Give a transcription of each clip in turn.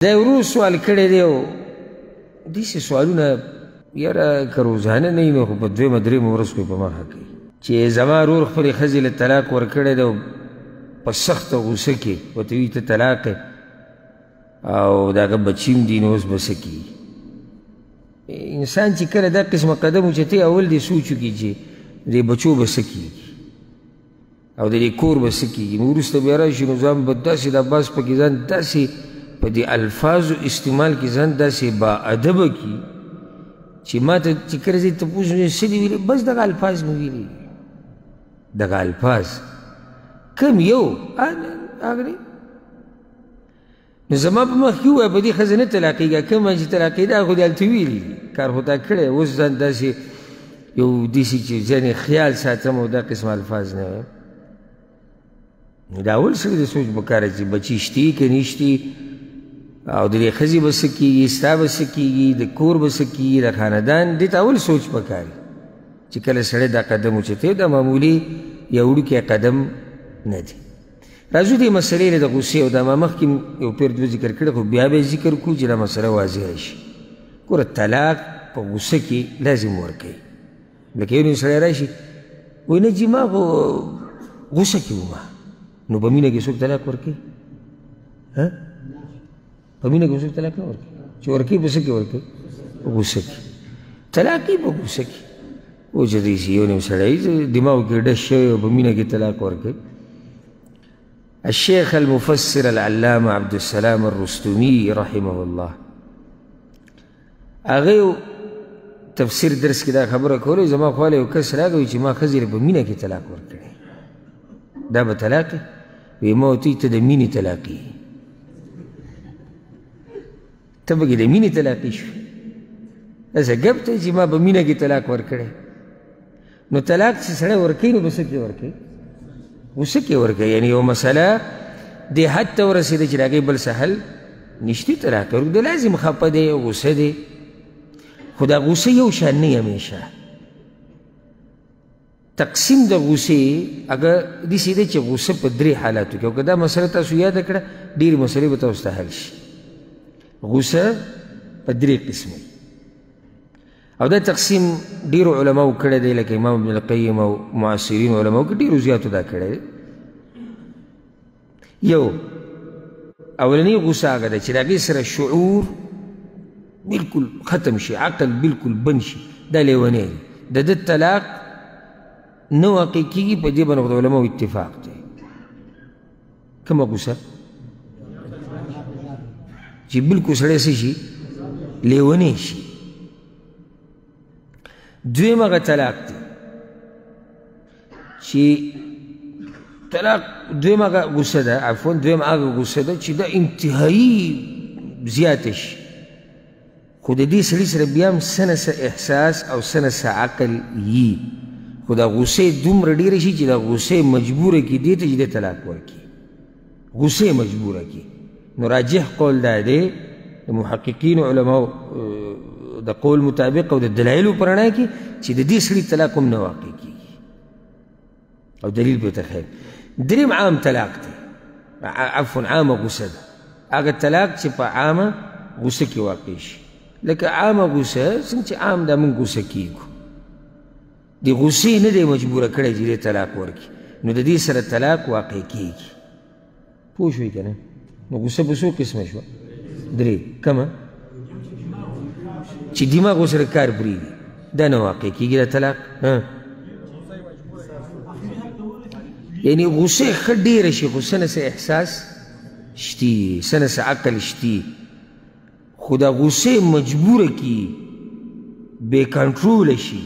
دا ورو سوال کړی دی او داسې سوالونه یاره که روزانه نه وي نو خو په دویمه درېیمه ورځ خو یې په مخه کوي چې زما ورور خپلې ښځې له طلاق ورکړی دی او په سخته غوسه کې ورته وایي ته طلاق او د هغه بچي هم دي نو اوس به څه کېږي. انسان چې کله دا قسمه قدم اوچتوي اول دې سوچ وکړي چې د بچو به څه کېږي او د دې کور به څه کېږي. نو وروسته بیا راشي نو ځان به داسې د عباس پکې ځان داسې په دې الفاظو استعمال کې ځان داسې باادبه کړي چې ما ته چې کله زه تپوس مې څه دي ویلي بس دغه الفاظ مې ویلي دغه الفاظ کم یو هغه نو زما په مخ کې ووایه په دې ښځه نه طلاقېږه کومه چې طلاقېده خو دې هلته ویلي دي کار خو تا کړی اوس ځان داسې یو داسې چې ځینې خیال ساتم او دا قسم الفاظ نه وایم. نو دا اول سړي د سوچ پکار چې بچي شتي که نه شتي او د دې ښځې به څه کېږي ستا به څه کېږي د کور به څه کېږي د خاندان دې ته اول سوچ پکار چې کله سړی دا قدم اوچتوي دا معمولي یو وړوکی قدم نه دی. راځو دې مسلې له د غوسې او دا ما مخکې یو پیر دوه ذکر کړی خو بیا به یې ذکر کړو چې دا مسله واضحه شي. ګوره طلاق په غوسه کې لازم ورکوي. لکه یو نیم سړی راشي وایي نه جي ما خو غوسه کې وم نو په مینه کې څوک طلاق ورکوي؟ په مینه کې څوک طلاق نه ورکوي چې ورکوي په څه کې ورکوي؟ په غوسه کې. طلاق یې په غوسه کې و چې داسې یو نیم سړی دماغ کې ډش شوی او په مینه کې طلاق ورکوي. الشيخ المفسر العلامة عبد السلام الرستمي رحمه الله هغه تفسیر درس کې دا خبره کوله زما خواله یو کس راغی چې ما ښځې په مینه کې طلاق ورکړی دا به طلاق وی ما ورته ته د مینې طلاقي ته پکې د مینې طلاقي شوې داسې ګپ ته چې ما په مینه کې طلاق ورکړی. نو طلاق چې سړی ورکوي نو په څه کې ورکوي؟ غوسه کې ورکوي. یعنې یو مسله دې حد ته ورسېده چې د هغې بل څه حل نشتي طلاق ورکړي لازم خفه دی غوسه دی خو دا غوسه یو شان نه همیشه. تقسیم د غوسې هغه داسې دی چې غوسه په درې حالاتو کې او که دا مسله تاسو یاده کړه ډېرې مسلې به تاسو ته حل شي. غوسه په درې قسمه او دا تقسیم ډېرو علماو کړی دی لکه امام ابن القیم او معاصرینو علماو کې ډېرو زیاتو دا کړی دی. یو اولنۍ غوسه هغه ده چې د هغې سره شعور بلکل ختم شي عقل بلکل بند شي دا لیونی دی د ده طلاق نه واقع کېږي په دې باندې د علماو اتفاق دی. کومه غوسه چې بلکل سړی څه شي لیونی شي. دویم هغه طلاق دی چې طلاق دویم هغه غوسه ده عفوا دویم هغه غوسه ده چې دا انتهایي زیاته شي خو د دې سړي سره بیا هم څه نه څه احساس او څه نه څه عقل یي خو دا غوسې دومره ډېره شي چې دا غوسې مجبوره کړي دې ته چې دې طلاق ورکړي غوسې مجبوره کړي. نو راجح قول دا دی د محققینو علماو د قول مطابق او د دلایلو په رڼا کې چې د دې سړي طلاق هم نه واقع کېږي او دلیل به ورته ښیي. درېیم عام طلاق دی عفوا عامه غوسه ده هغه طلاق چې په عامه غوسه کې واقع شي لکه عامه غوسه څنګه چې عام دا موږ غوسه کېږو د غوسې نه دی مجبوره کړی چې دې طلاق ورکړي نو د دې سره طلاق واقع کېږي. پوه شوئ که نه؟ نو غوسه په څو قسمه شوه؟ درې. کومه؟ چې دماغ ورسره کار پرېږدي دا نه واقع کېږي دا طلاق. یعنې غوسه ښه ډېره شي خو څه نه څه احساس شتي څه نه څه عقل شتي خو دا غوسې مجبوره کړي بې کنټروله شي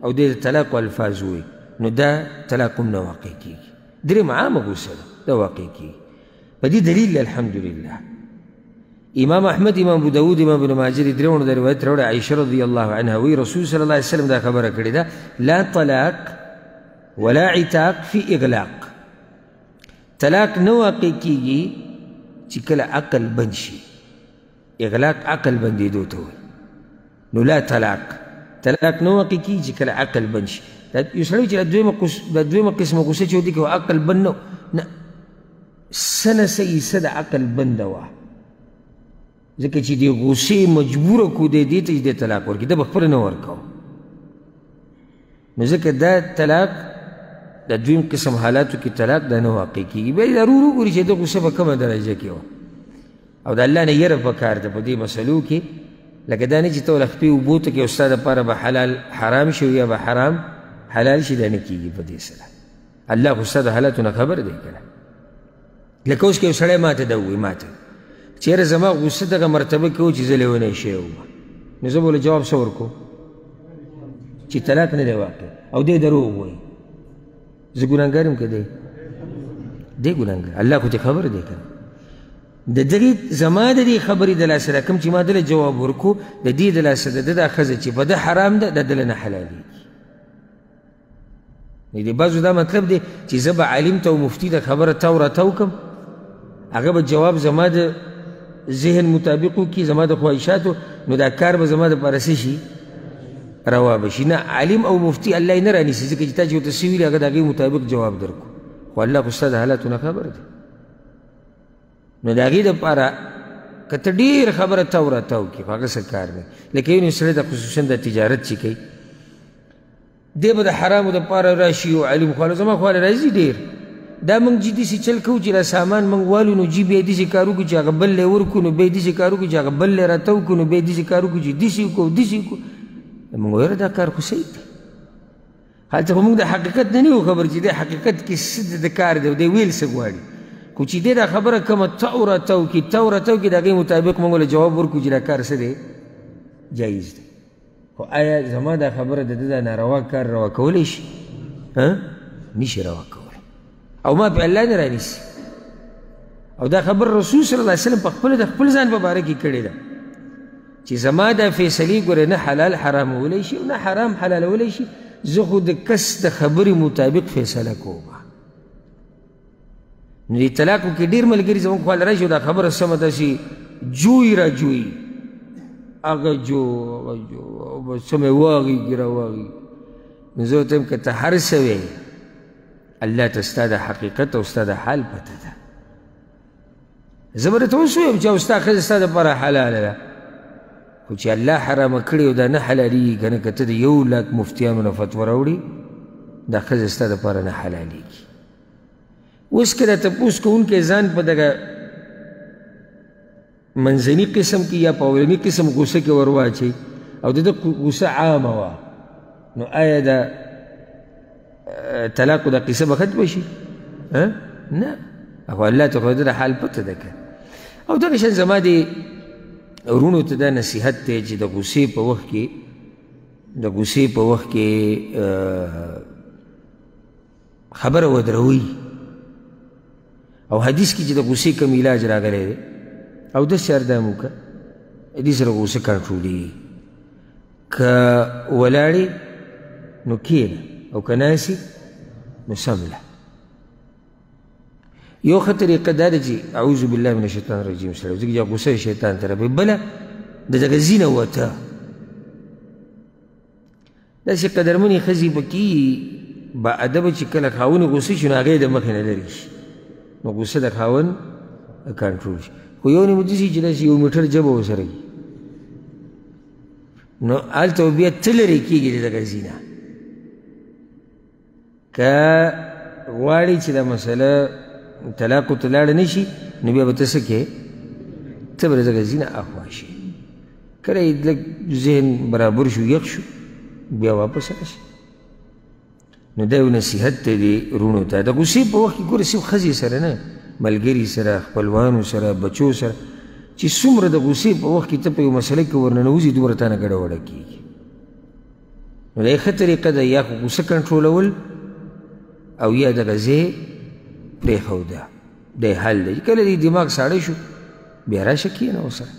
او دې د طلاق الفاظ ووایي نو دا طلاق هم نه واقع کېږي. درېیم عامه غوسه ده دا واقع کېږي. په دې دلیل الحمدلله امام احمد امام ابو داود امام ابن ماجه دې درېونه د روایت راوړی عایشه رضی الله عنها وی رسول صلی الله علیه وسلم دا خبره کړې ده لا طلاق ولا عتاق فی اغلاق. طلاق نه واقع کېږي چې کله عقل بند شي. اغلاق عقل بندېدو ته وایي. نو لا طلاق نه واقع کېږي چې کله عقل بند شي. یو سړی چې دا دویمه قسمه غوسه چې ودي که عقل بند نه څه نه څه یې څه د عقل بنده وه ځکه چې دې غوسې مجبوره کړو دې ته چې دې طلاق ورکړي، ده به خپله نه ورکوه. نو ځکه دا طلاق د دویم قسم حالاتو کې طلاق دا نه واقع کېږي. بیا یې ضرور وګوري چې د غوسه په کومه درجه کې وه، او د الله نه یره پکار ده په دې مسلو کې. لکه دا نه چې ته له خپې اوبو ته کې او ستا دپاره به حلال حرام شي یا به حرام حلال شي، دا نه کېږي په دې سره. الله خو ستا د حالاتو نه خبر دی که نه. لکه اوس که یو سړی ما ته ده ووایي ما ته چې یاره زما غوسه دغه مرتبه کې و چې زه لیونی شوی وم، نو زه به له جواب څه ورکړو چې طلاق نه دی واقع، او دی دروغ وایي، زه ګناهګار یم که دی ګناهګار. الله خو ته خبر دی که نه. د دغې زما د دې خبرې د لاسه کوم چې ما دله جواب ورکړو، د دې د لاسه د ده دا ښځه چې په ده حرام ده، د دله نه حلالېږي. د بعضو دا مطلب دی چې زه به عالم ته او مفتي ته خبره تاو راتاو کړم، هغه به جواب زما د ذهن مطابق وکړي، زما د خواهشاتو، نو دا کار به زما دپاره څه شي روا به شي. نه، عالم او مفتي الله یې نه رانیسي، ځکه چې تا چې ورته څه ویلي هغه د هغې مطابق جواب درکړو، خو الله خو ستا د حالاتو نه خبر دی. نو د هغې دپاره که ته ډېر خبره تاو راتاو کړي، خو هغه څه کار دی. لکه یو سړی د خصوصا د تجارت چې کوي، دی به د حرامو دپاره راشي او علم خواله زما خواله راځي ډېر، دا موږ چې داسې چل کوو چې دا سامان موږ والو، نو جي بیا یې داسې کار وکړو چې هغه بل یې ورکړو، نو بیا یې داسې کار وکړو چې هغه بل یې راته وکړو، نو بیا یې داسې کار وکړو چې داسې وکړو داسې وکړو. موږ ویره دا کار خو صحیح دی. هلته خو موږ د حقیقت نه یو خبر چې دی حقیقت کې څه د کار دی او دی ویل څه غواړي. خو چې دی دا خبره کومه تاو راتاو کړي د هغې مطابق موږ له جواب ورکړو چې دا کار څه دی جایز دی. خو آیا زما دا خبره د ده دا ناروا کار روا کولی شي؟ نشي روا کولی، او ما پې الله نه رانیسي. او دا خبر رسول صلی الله علیه وسلم په خپله د خپل ځان په باره کې کړې ده چې زما دا فیصلې ګورې نه حلال حرامولی شي او نه حرام حلالولی شي، زه خو د کس د خبرې مطابق فیصله کوم. نو دې طلاقو کې ډېر ملګري زموږ خواله راشي او دا خبره سمه داسې جوی را جوی، هغه جو څه مې واغېږي را واغېږي. نو زه ورته یم که ته هر څه وې، الله ته ستا د حقیقت او ستا د حال پته ده. زه به درته اوس ویم چې او ستا ښځه ستا دپاره حلاله ده، خو چې الله حرامه کړې او دا نه حلالېږي که نه، که ته د 1,00,000 مفتیانو نه فتوه راوړي، دا ښځه ستا دپاره نه حلالېږي. اوس که دا تپوس کوونکی ځان په دغه منځني قسم کې یا په اولني قسم غوسه کې ور واچوي او د ده غوسه عامه وه، نو آیا د طلاقو دا قصه به ختمه شي؟ نه، خو الله ته خو د ده حال پته ده که. او دغه شان زما د ورونو ته دا نصیحت دی چې د غوسې په وخت کې خبره ودروي. او حدیث کې چې د غوسې کوم علاج راغلی دی، او داسې اردام وکړه دې سره غوسه کنټرولېږي. که ولاړې نو کښېنه، او که ناستې نو سمله. یو ښه طریقه دا ده چې اعوذ بالله من الشیطان الرجیم سره، ځکه چې غوسه شیطان ته رابوي. بله د دغه ځینه وته داسې قدرمنې ښځې پکې باادبه چې کله خاوند غوسه شي نو هغه یې د مخې نه لرې شي، نو غوسه د خاوند کنټرول شي. خو یو نیمه داسې چې داسې 1 میټر ژبه ورسره وي، نو هلته بیا ته لرې کېږي د دغه ځینه. که غواړي چې دا مسله طلاقو ته لاړه نه شي، نو بیا به ته څه کوې؟ ته به د دغه ځینه اخوا شي. کله یې لږ ذهن برابر شو، یخ شو، بیا واپس راشي. نو دا یو نصیحت دی د وروڼو ته. د غوسې په وخت کې ګوره صرف ښځې سره نه، ملګري سره، خپلوانو سره، بچو سره، چې څومره د غوسې په وخت کې ته په یو مسله کې ورننوځي دومره تا نه ګډوډه کېږي. نو دا یې ښه طریقه ده، یا خو غوسه کنټرولول او یا دغه ځای پرېښوده، دا یې حل دی. کله دې دماغ ساړه شو بیا راشه کښېنه ورسره.